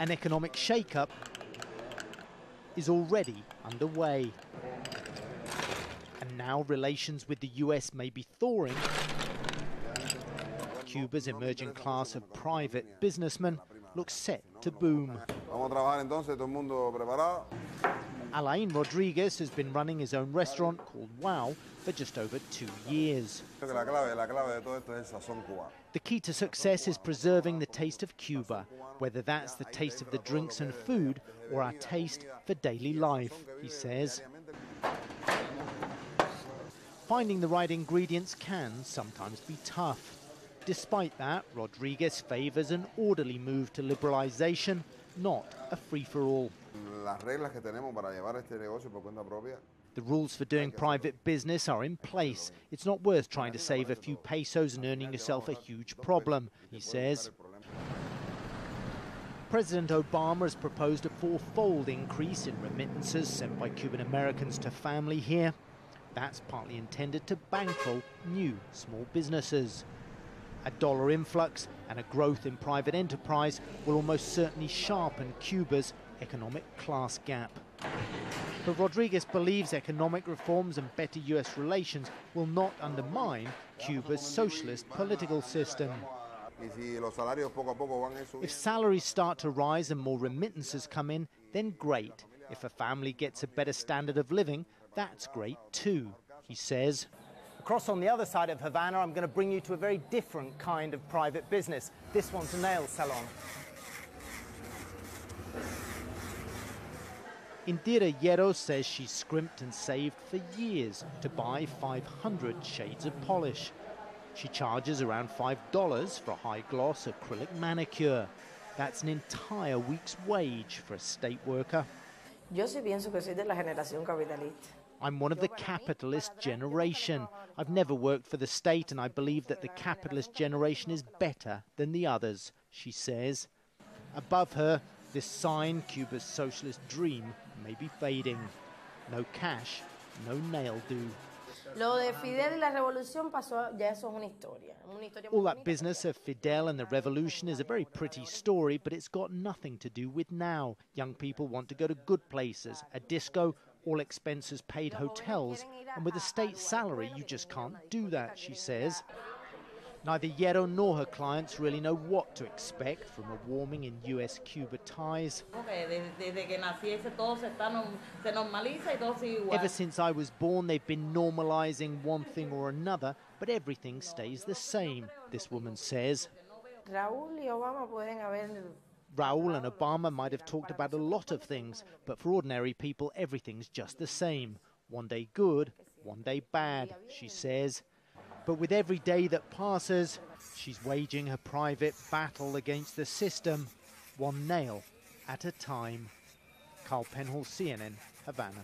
An economic shake-up is already underway. And now relations with the US may be thawing. Cuba's emerging class of private businessmen looks set to boom. Alain Rodriguez has been running his own restaurant called Wow for just over 2 years. The key to success is preserving the taste of Cuba, whether that's the taste of the drinks and food or our taste for daily life, he says. Finding the right ingredients can sometimes be tough. Despite that, Rodriguez favors an orderly move to liberalization, not a free-for-all. The rules for doing private business are in place. It's not worth trying to save a few pesos and earning yourself a huge problem, he says. President Obama has proposed a 4-fold increase in remittances sent by Cuban Americans to family here. That's partly intended to bankroll new small businesses. A dollar influx and a growth in private enterprise will almost certainly sharpen Cuba's economic class gap. But Rodriguez believes economic reforms and better US relations will not undermine Cuba's socialist political system. If salaries start to rise and more remittances come in, then great. If a family gets a better standard of living, that's great too, he says. Across on the other side of Havana, I'm going to bring you to a very different kind of private business. This one's a nail salon. Indira Hierro says she's scrimped and saved for years to buy 500 shades of polish. She charges around $5 for a high-gloss acrylic manicure. That's an entire week's wage for a state worker. Yo sí pienso que soy de la generación capitalista. I'm one of the capitalist generation. I've never worked for the state, and I believe that the capitalist generation is better than the others, she says. Above her, this sign, Cuba's socialist dream, may be fading. No cash, no nail do. Lo de Fidel y la revolución pasó, ya eso es una historia. All that business of Fidel and the revolution is a very pretty story, but it's got nothing to do with now. Young people want to go to good places, a disco, all expenses paid hotels, and with a state salary you just can't do that, she says. Neither Hierro nor her clients really know what to expect from a warming in US-Cuba ties. Ever since I was born, they've been normalizing one thing or another, but everything stays the same, this woman says. Raúl and Obama might have talked about a lot of things, but for ordinary people, everything's just the same. One day good, one day bad, she says. But with every day that passes, she's waging her private battle against the system, one nail at a time. Carl Penhall, CNN, Havana.